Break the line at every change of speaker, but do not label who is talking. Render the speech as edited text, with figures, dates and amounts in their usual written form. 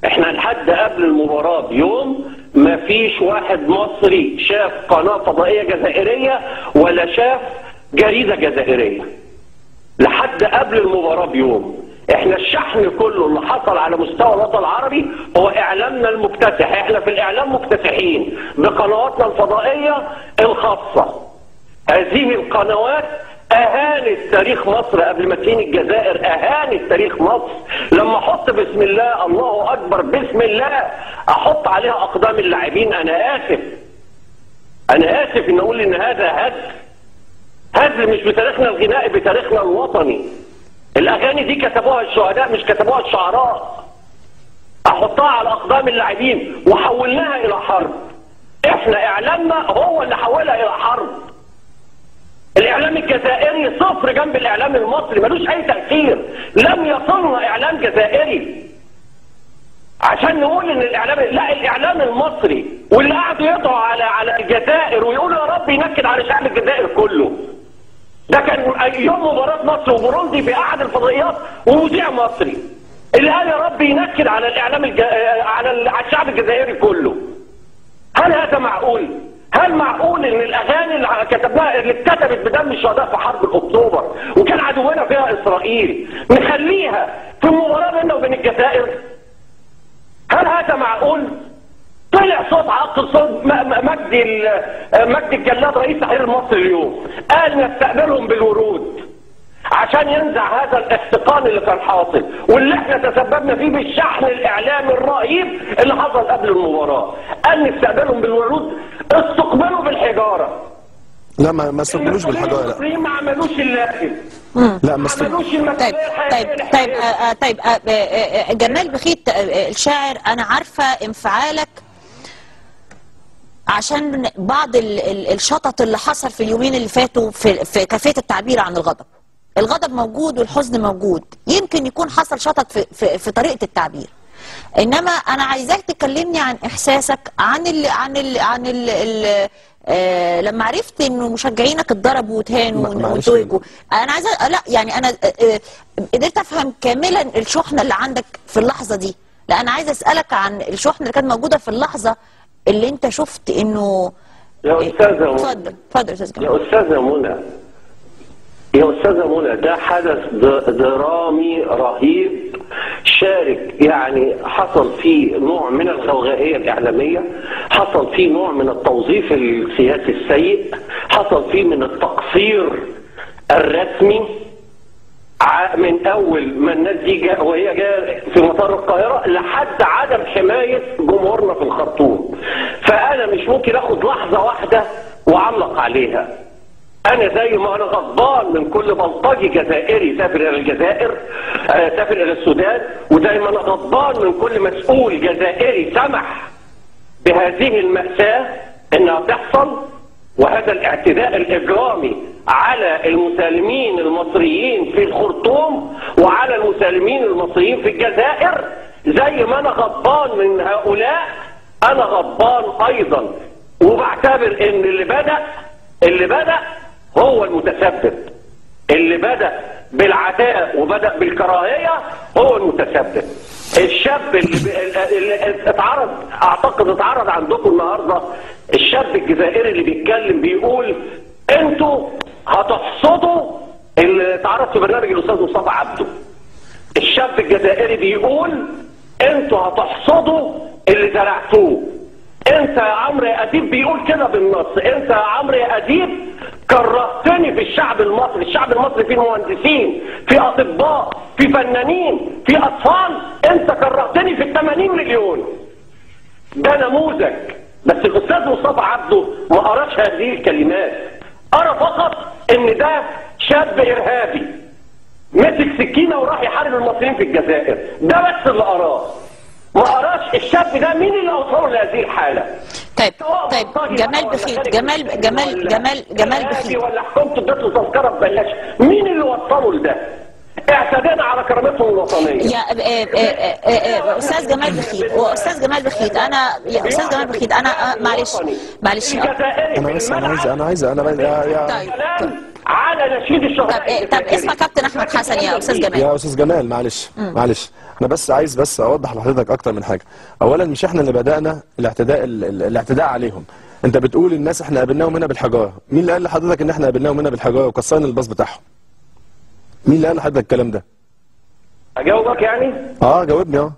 احنا لحد قبل المباراة بيوم ما فيش واحد مصري شاف قناة فضائية جزائرية ولا شاف جريدة جزائرية لحد قبل المباراة بيوم. احنا الشحن كله اللي حصل على مستوى الوطن العربي هو اعلامنا المكتسح. احنا في الاعلام مكتسحين بقنواتنا الفضائية الخاصة. هذه القنوات اهانت تاريخ مصر قبل ما تهين الجزائر، اهانت تاريخ مصر. لما احط بسم الله الله اكبر بسم الله احط عليها اقدام اللاعبين، انا اسف ان اقول ان هذا هزل مش بتاريخنا الغنائي، بتاريخنا الوطني. الاغاني دي كتبوها الشهداء مش كتبوها الشعراء. احطها على اقدام اللاعبين وحولناها الى حرب. احنا اعلامنا هو اللي حولها الى حرب. الاعلام الجزائري صفر جنب الاعلام المصري، ملوش اي تاثير. لم يصلنا اعلام جزائري عشان نقول ان الاعلام، لا، الاعلام المصري واللي قعدوا يدعوا على الجزائر ويقولوا يا رب ينكد على شعب الجزائر كله. ده كان يوم مباراه مصر وبوروندي باحد الفضائيات ومذيع مصري اللي قال يا رب ينكد على الاعلام على الشعب الجزائري كله. هل هذا معقول؟ هل معقول ان الاغاني اللي كتبناها اللي اتكتبت بدم الشهداء في حرب اكتوبر وكان عدونا فيها اسرائيل نخليها في المباراه بيننا وبين الجزائر؟ هل هذا معقول؟ طلع صوت عقل صوت مجدي الجلاد رئيس تحرير مصر اليوم قال نستقبلهم بالورود عشان ينزع هذا الاحتقان اللي كان حاصل واللي احنا تسببنا فيه بالشحن الاعلامي الرهيب اللي حصل قبل المباراه. قال نستقبلهم بالورود، استقبلوا بالحجاره.
لا ما استقبلوش بالحجاره. لا
المصريين ما عملوش اللازم.
لا ما عملوش.
طيب جمال بخيت الشاعر، انا عارفه انفعالك عشان بعض الشطط اللي حصل في اليومين اللي فاتوا في كيفيه التعبير عن الغضب. الغضب موجود والحزن موجود، يمكن يكون حصل شطط في طريقه التعبير. انما انا عايزاك تكلمني عن احساسك عن لما عرفت انه مشجعينك اتضربوا واتهانوا واتوجوا. انا عايزه، لا يعني انا قدرت افهم كاملا الشحنه اللي عندك في اللحظه دي. لا انا عايزه اسالك عن الشحنه اللي كانت موجوده في اللحظه اللي انت شفت انه.
يا استاذه
اتفضل يا استاذ جمال.
يا استاذه منى ده حدث درامي رهيب شارك، يعني حصل فيه نوع من الغوغائيه الاعلاميه، حصل فيه نوع من التوظيف السياسي السيء، حصل فيه من التقصير الرسمي من اول ما الناس دي وهي جايه في مطار القاهره لحد عدم حمايه جمهورنا في الخرطوم. فانا مش ممكن اخد لحظه واحده واعلق عليها. انا زي ما انا غضبان من كل بلطجي جزائري سافر الى الجزائر، سافر الى السودان، وزي ما انا غضبان من كل مسؤول جزائري سمح بهذه المأساة انها تحصل، وهذا الاعتداء الاجرامي على المسالمين المصريين في الخرطوم وعلى المسالمين المصريين في الجزائر. زي ما انا غضبان من هؤلاء انا غضبان ايضا، وبعتبر ان اللي بدأ هو المتسبب. اللي بدأ بالعداء وبدأ بالكراهية هو المتسبب. الشاب اللي اتعرض، اعتقد اتعرض عندكم النهارده، الشاب الجزائري اللي بيتكلم بيقول انتوا هتحصدوا، اللي اتعرض في برنامج الاستاذ مصطفى عبده. الشاب الجزائري بيقول انتوا هتحصدوا اللي زرعتوه. انت يا عمرو يا اديب، بيقول كده بالنص، انت يا عمرو يا اديب كرهتني في الشعب المصري. الشعب المصري فيه مهندسين، فيه اطباء، فيه فنانين، فيه اطفال، انت كرهتني في 80 مليون. ده نموذج. بس الاستاذ مصطفى عبده ما قراش هذه الكلمات، قرا فقط ان ده شاب ارهابي مسك سكينه وراح يحارب المصريين في الجزائر. ده بس اللي قراه، ما قراش الشاب ده مين اللي اوصله لهذه الحاله.
طيب جمال بخيت، جمال بخيت،
ولا حكومه ادت له تذكره ببلاش، مين اللي وصله لده؟ اعتدينا على كرامتهم الوطنيه.
يا استاذ جمال بخيت، استاذ جمال بخيت، يا استاذ جمال بخيت انا معلش
انا عايز
طيب
على نشيد الشهداء.
طب اسمع كابتن احمد حسن يا استاذ جمال.
يا استاذ جمال معلش انا بس عايز اوضح لحضرتك اكتر من حاجه. اولا مش احنا اللي بدانا الاعتداء عليهم. انت بتقول الناس احنا قابلناهم هنا بالحجاره، مين اللي قال لحضرتك ان احنا قابلناهم هنا بالحجاره وكسرنا الباص بتاعهم؟ مين اللي قال لحضرتك الكلام ده؟
اجاوبك يعني؟
جاوبني.